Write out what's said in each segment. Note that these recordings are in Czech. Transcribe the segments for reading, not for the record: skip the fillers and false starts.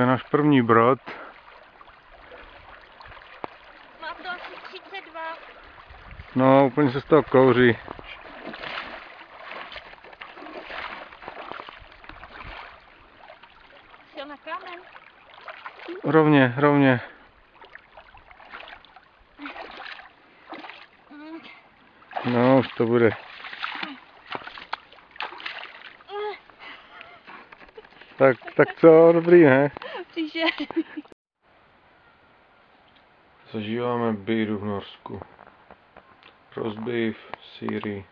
je náš první brod. Mám to asi 32. No, úplně se z toho kouří. Šel na kámen. Rovně, rovně. No, už to bude. Tak co, dobrý, ne? Příště. Zažíváme bídu v Norsku. Roast beef, sýry,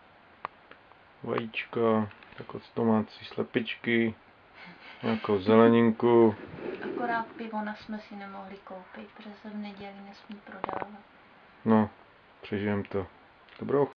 vajíčka, jako domácí slepičky, nějakou zeleninku. Akorát pivo jsme si nemohli koupit, protože se v neděli nesmí prodávat. No, přežijem to. Dobrou